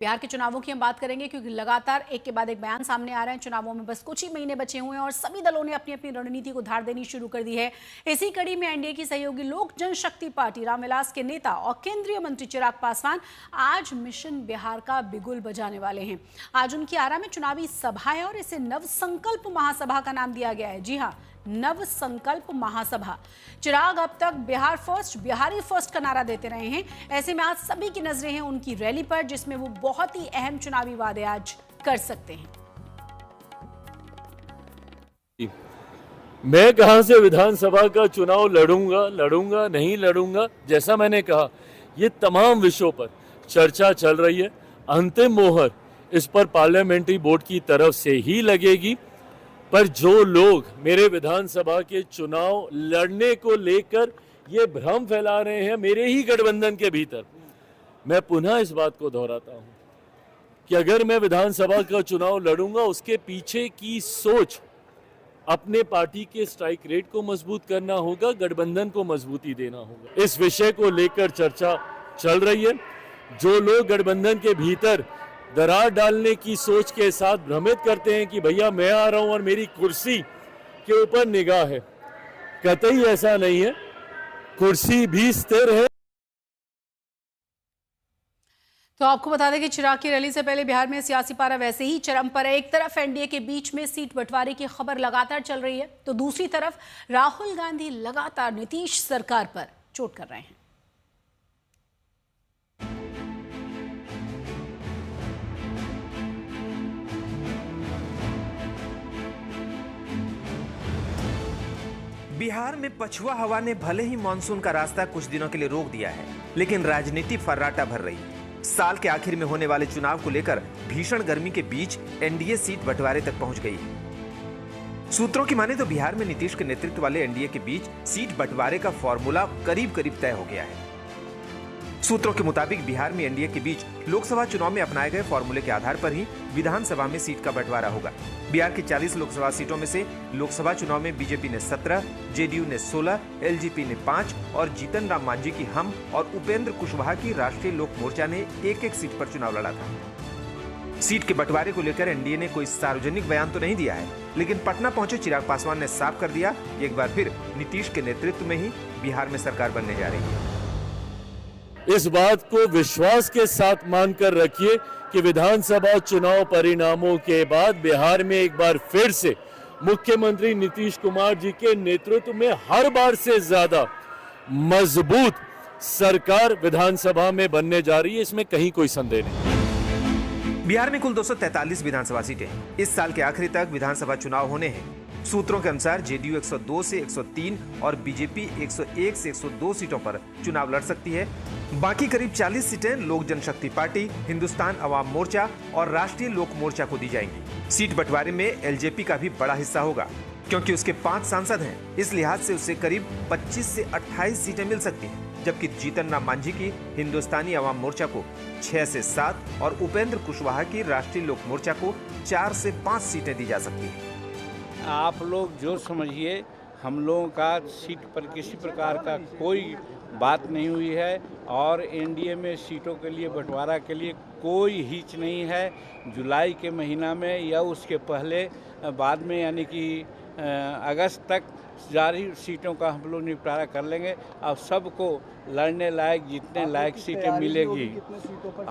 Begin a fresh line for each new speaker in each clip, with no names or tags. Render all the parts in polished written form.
बिहार के चुनावों की हम बात करेंगे क्योंकि लगातार एक के बाद एक बयान सामने आ रहे हैं। चुनावों में बस कुछ ही महीने बचे हुए हैं और सभी दलों ने अपनी अपनी रणनीति को धार देनी शुरू कर दी है। इसी कड़ी में एनडीए की सहयोगी लोक जनशक्ति पार्टी रामविलास के नेता और केंद्रीय मंत्री चिराग पासवान आज मिशन बिहार का बिगुल बजाने वाले हैं। आज उनकी आरा में चुनावी सभा है और इसे नव संकल्प महासभा का नाम दिया गया है। जी हाँ, नव संकल्प महासभा। चिराग अब तक बिहार फर्स्ट, बिहारी फर्स्ट का नारा देते रहे हैं। ऐसे में आज सभी की नजरें हैं उनकी रैली पर, जिसमें वो बहुत ही अहम चुनावी वादे आज कर सकते हैं।
मैं कहां से विधानसभा का चुनाव लड़ूंगा नहीं लड़ूंगा, जैसा मैंने कहा, ये तमाम विषयों पर चर्चा चल रही है। अंतिम मोहर इस पर पार्लियामेंट्री बोर्ड की तरफ से ही लगेगी। पर जो लोग मेरे विधानसभा के चुनाव लड़ने को लेकर ये भ्रम फैला रहे हैं मेरे ही गठबंधन के भीतर, मैं पुनः इस बात को दोहराता हूं कि अगर मैं विधानसभा का चुनाव लड़ूंगा, उसके पीछे की सोच अपने पार्टी के स्ट्राइक रेट को मजबूत करना होगा, गठबंधन को मजबूती देना होगा। इस विषय को लेकर चर्चा चल रही है। जो लोग गठबंधन के भीतर दरार डालने की सोच के साथ भ्रमित करते हैं कि भैया मैं आ रहा हूं और मेरी कुर्सी के ऊपर निगाह है, कतई ऐसा नहीं है। कुर्सी भी स्थिर है।
तो आपको बता दें कि चिराग की रैली से पहले बिहार में सियासी पारा वैसे ही चरम पर है। एक तरफ एनडीए के बीच में सीट बंटवारे की खबर लगातार चल रही है, तो दूसरी तरफ राहुल गांधी लगातार नीतीश सरकार पर चोट कर रहे हैं।
बिहार में पछुआ हवा ने भले ही मानसून का रास्ता कुछ दिनों के लिए रोक दिया है, लेकिन राजनीति फर्राटा भर रही है। साल के आखिर में होने वाले चुनाव को लेकर भीषण गर्मी के बीच एनडीए सीट बंटवारे तक पहुंच गई है। सूत्रों की माने तो बिहार में नीतीश के नेतृत्व वाले एनडीए के बीच सीट बंटवारे का फॉर्मूला करीब करीब तय हो गया है। सूत्रों के मुताबिक बिहार में एनडीए के बीच लोकसभा चुनाव में अपनाए गए फॉर्मूले के आधार पर ही विधानसभा में सीट का बंटवारा होगा। बिहार की 40 लोकसभा सीटों में से लोकसभा चुनाव में बीजेपी ने 17, जेडीयू ने 16, एलजेपी ने 5 और जीतन राम मांझी की हम और उपेंद्र कुशवाहा की राष्ट्रीय लोक मोर्चा ने एक सीट पर चुनाव लड़ा था। सीट के बंटवारे को लेकर एनडीए ने कोई सार्वजनिक बयान तो नहीं दिया है, लेकिन पटना पहुंचे चिराग पासवान ने साफ कर दिया कि एक बार फिर नीतीश के नेतृत्व में ही बिहार में सरकार बनने जा रही है।
इस बात को विश्वास के साथ मानकर रखिए कि विधानसभा चुनाव परिणामों के बाद बिहार में एक बार फिर से मुख्यमंत्री नीतीश कुमार जी के नेतृत्व में हर बार से ज्यादा मजबूत सरकार विधानसभा में बनने जा रही है। इसमें कहीं कोई संदेह नहीं।
बिहार में कुल 243 विधानसभा सीटें हैं। इस साल के आखिरी तक विधानसभा चुनाव होने हैं। सूत्रों के अनुसार जेडीयू 102 से 103 और बीजेपी 101 से 102 सीटों पर चुनाव लड़ सकती है। बाकी करीब 40 सीटें लोक जनशक्ति पार्टी, हिंदुस्तान अवाम मोर्चा और राष्ट्रीय लोक मोर्चा को दी जाएंगी। सीट बंटवारे में एलजेपी का भी बड़ा हिस्सा होगा, क्योंकि उसके 5 सांसद हैं। इस लिहाज से उसे करीब 25 से 28 सीटें मिल सकती हैं, जबकि जीतन राम मांझी की हिंदुस्तानी अवाम मोर्चा को 6 से 7 और उपेंद्र कुशवाहा की राष्ट्रीय लोक मोर्चा को 4 से 5 सीटें दी जा सकती हैं।
आप लोग जो समझिए, हम लोगों का सीट पर किसी प्रकार का कोई बात नहीं हुई है और एनडीए में सीटों के लिए बंटवारा के लिए कोई हिच नहीं है। जुलाई के महीना में या उसके पहले बाद में, यानी कि अगस्त तक जारी सीटों का हम लोग निपटारा कर लेंगे। अब सबको लड़ने लायक, जीतने लायक सीटें मिलेगी।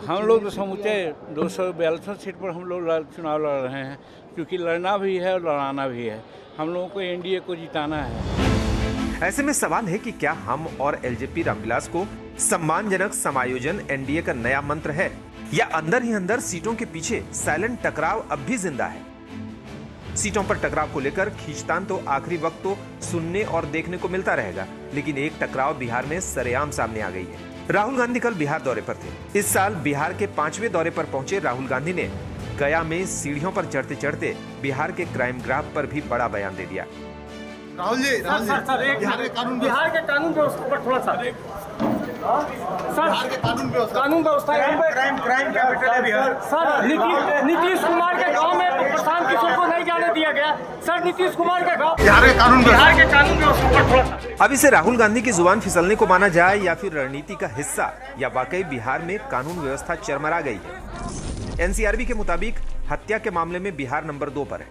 हम लोग तो समूचे 242 सीट पर हम लोग चुनाव लड़ रहे हैं, क्योंकि लड़ना भी है और लड़ाना भी है। हम लोगों को एनडीए को जिताना है।
ऐसे में सवाल है कि क्या हम और एलजेपी रामविलास को सम्मानजनक समायोजन एनडीए का नया मंत्र है, या अंदर ही अंदर सीटों के पीछे साइलेंट टकराव अब भी जिंदा है। सीटों पर टकराव को लेकर खींचतान तो आखिरी वक्त तो सुनने और देखने को मिलता रहेगा, लेकिन एक टकराव बिहार में सरेआम सामने आ गई है। राहुल गांधी कल बिहार दौरे पर थे। इस साल बिहार के 5वें दौरे पर पहुंचे राहुल गांधी ने गया में सीढ़ियों पर चढ़ते चढ़ते बिहार के क्राइम ग्राफ पर भी बड़ा बयान दे दिया।
राहुल जी, बिहार के कानून व्यवस्था पर थोड़ा सा सर, कानून व्यवस्था क्राइम कैपिटल है बिहार। सर, नीतीश कुमार के गांव में प्रशांत किशोर को नहीं जाने दिया गया। सर, नीतीश कुमार के गांव, बिहार के कानून व्यवस्था पर थोड़ा सा
अब इसे राहुल गांधी की जुबान फिसलने को माना जाए या फिर रणनीति का हिस्सा, या वाकई बिहार में कानून व्यवस्था चरमरा गई है। एनसीआरबी के मुताबिक हत्या के मामले में बिहार नंबर 2 पर है।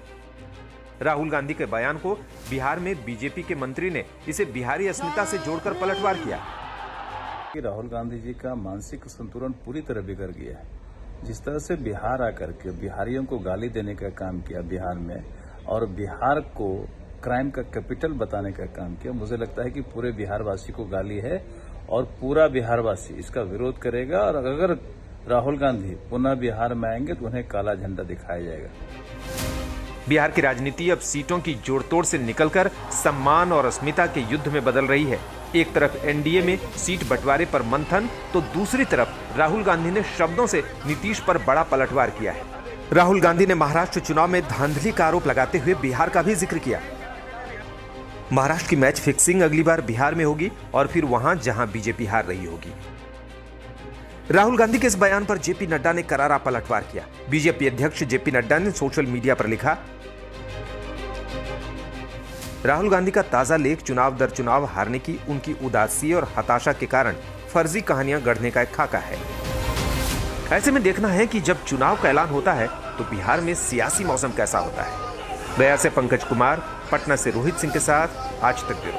राहुल गांधी के बयान को बिहार में बीजेपी के मंत्री ने इसे बिहारी अस्मिता से जोड़कर पलटवार किया।
राहुल गांधी जी का मानसिक संतुलन पूरी तरह बिगड़ गया है। जिस तरह से बिहार आकर के बिहारियों को गाली देने का काम किया बिहार में, और बिहार को क्राइम का कैपिटल बताने का काम किया, मुझे लगता है कि पूरे बिहारवासी को गाली है और पूरा बिहारवासी इसका विरोध करेगा। और अगर राहुल गांधी पुनः बिहार में आएंगे तो उन्हें काला झंडा दिखाया जाएगा।
बिहार की राजनीति अब सीटों की जोड़तोड़ से निकलकर सम्मान और अस्मिता के युद्ध में बदल रही है। एक तरफ एनडीए में सीट बंटवारे पर मंथन, तो दूसरी तरफ राहुल गांधी ने शब्दों से नीतीश पर बड़ा पलटवार किया है। राहुल गांधी ने महाराष्ट्र चुनाव में धांधली का आरोप लगाते हुए बिहार का भी जिक्र किया। महाराष्ट्र की मैच फिक्सिंग अगली बार बिहार में होगी और फिर वहां जहां बीजेपी हार रही होगी। राहुल गांधी के इस बयान पर जेपी नड्डा ने करारा पलटवार किया। बीजेपी अध्यक्ष जेपी नड्डा ने सोशल मीडिया पर लिखा, राहुल गांधी का ताजा लेख चुनाव दर चुनाव हारने की उनकी उदासी और हताशा के कारण फर्जी कहानियां गढ़ने का एक खाका है। ऐसे में देखना है कि जब चुनाव का ऐलान होता है तो बिहार में सियासी मौसम कैसा होता है। गया से पंकज कुमार, पटना से रोहित सिंह के साथ आज तक ब्यूरो।